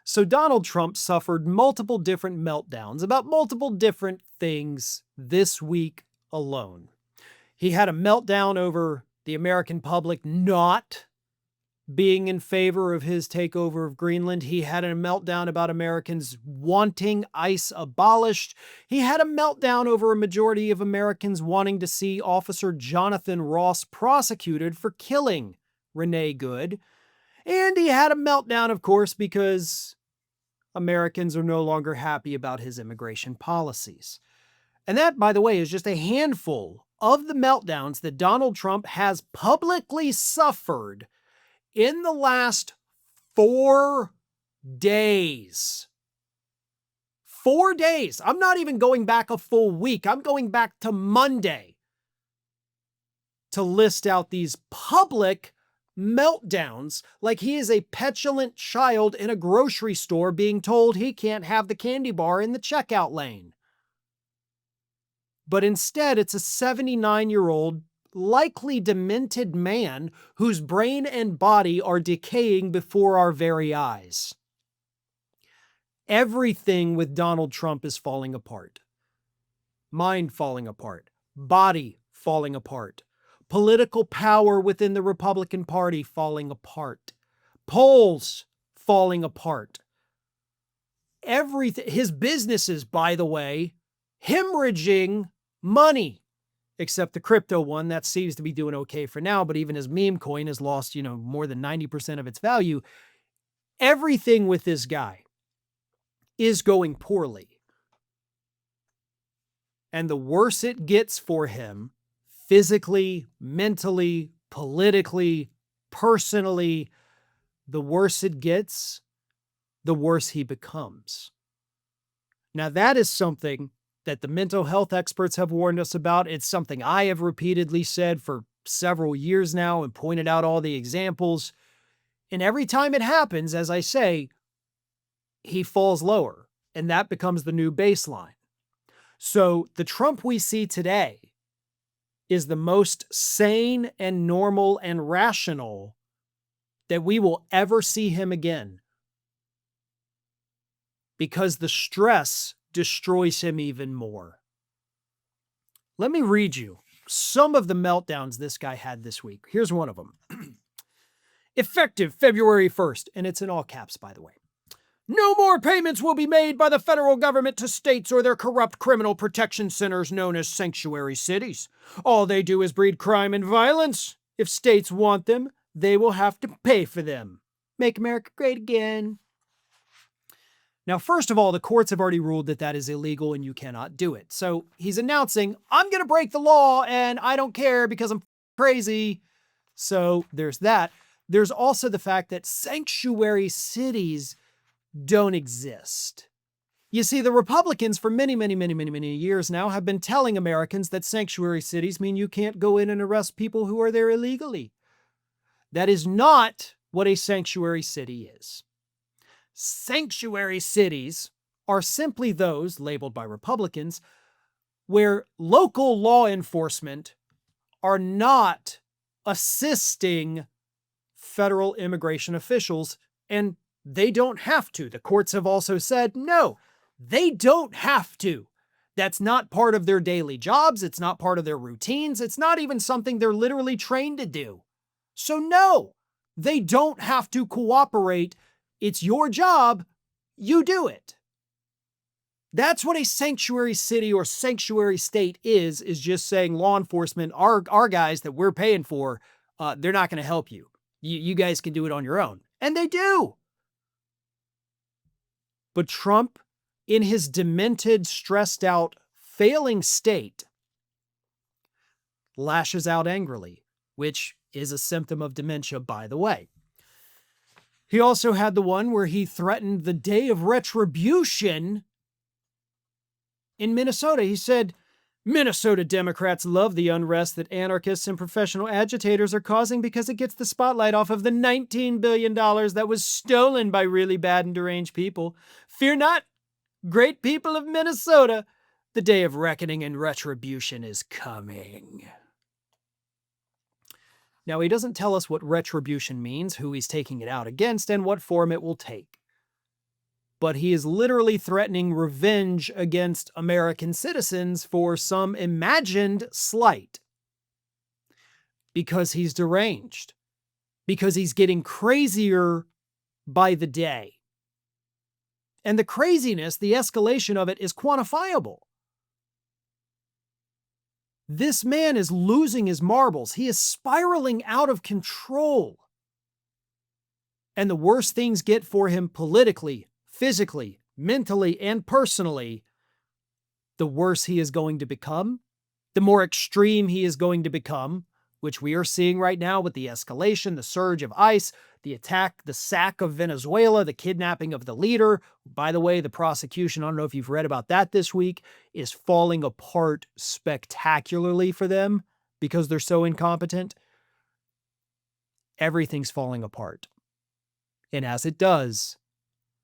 So Donald Trump suffered multiple different meltdowns about multiple different things this week alone. He had a meltdown over the American public not being in favor of his takeover of Greenland. He had a meltdown about Americans wanting ICE abolished. He had a meltdown over a majority of Americans wanting to see Officer Jonathan Ross prosecuted for killing Renee Good. And he had a meltdown, of course, because Americans are no longer happy about his immigration policies. And that, by the way, is just a handful of the meltdowns that Donald Trump has publicly suffered in the last 4 days. 4 days. I'm not even going back a full week. I'm going back to Monday to list out these public meltdowns like he is a petulant child in a grocery store being told he can't have the candy bar in the checkout lane. But instead, it's a 79-year-old, likely demented man whose brain and body are decaying before our very eyes. Everything with Donald Trump is falling apart. Mind falling apart. Body falling apart. Political power within the Republican Party falling apart. Polls falling apart. Everything. His businesses, by the way, hemorrhaging money. Except the crypto one, that seems to be doing okay for now, but even his meme coin has lost, more than 90% of its value. Everything with this guy is going poorly. And the worse it gets for him, physically, mentally, politically, personally, the worse it gets, the worse he becomes. Now, that is something that the mental health experts have warned us about. It's something I have repeatedly said for several years now and pointed out all the examples. And every time it happens, as I say, he falls lower, and that becomes the new baseline. So the Trump we see today is the most sane and normal and rational that we will ever see him again, because the stress destroys him even more. Let me read you some of the meltdowns this guy had this week. Here's one of them. Effective February 1st, and it's in all caps, by the way. No more payments will be made by the federal government to states or their corrupt criminal protection centers known as sanctuary cities. All they do is breed crime and violence. If states want them, they will have to pay for them. Make America great again. Now, first of all, the courts have already ruled that that is illegal and you cannot do it. So he's announcing, I'm going to break the law and I don't care because I'm crazy. So there's that. There's also the fact that sanctuary cities don't exist. You see, the Republicans for many years now have been telling Americans that sanctuary cities mean you can't go in and arrest people who are there illegally. That is not what a sanctuary city is. Sanctuary cities are simply those, labeled by Republicans, where local law enforcement are not assisting federal immigration officials, and they don't have to. The courts have also said, no, they don't have to. That's not part of their daily jobs. It's not part of their routines. It's not even something they're literally trained to do. So no, they don't have to cooperate. It's your job. You do it. That's what a sanctuary city or sanctuary state is just saying law enforcement, our guys that we're paying for, they're not going to help you. You guys can do it on your own. And they do. But Trump, in his demented, stressed out, failing state, lashes out angrily, which is a symptom of dementia, by the way. He also had the one where he threatened the day of retribution in Minnesota. He said, Minnesota Democrats love the unrest that anarchists and professional agitators are causing because it gets the spotlight off of the $19 billion that was stolen by really bad and deranged people. Fear not, great people of Minnesota. The day of reckoning and retribution is coming. Now, he doesn't tell us what retribution means, who he's taking it out against, and what form it will take. but he is literally threatening revenge against American citizens for some imagined slight. Because he's deranged. Because he's getting crazier by the day. And the craziness, the escalation of it, is quantifiable. This man is losing his marbles. He is spiraling out of control. And the worse things get for him politically, physically, mentally, and personally, the worse he is going to become, the more extreme he is going to become, which we are seeing right now with the escalation, the surge of ICE, the attack, the sack of Venezuela, the kidnapping of the leader. By the way, the prosecution, I don't know if you've read about that this week, is falling apart spectacularly for them because they're so incompetent. Everything's falling apart. And as it does,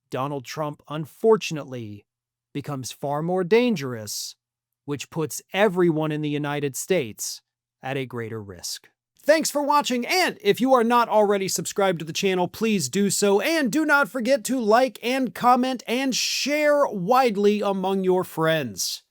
Donald Trump, unfortunately, becomes far more dangerous, which puts everyone in the United States at a greater risk. Thanks for watching, and if you are not already subscribed to the channel, please do so, and do not forget to like and comment and share widely among your friends.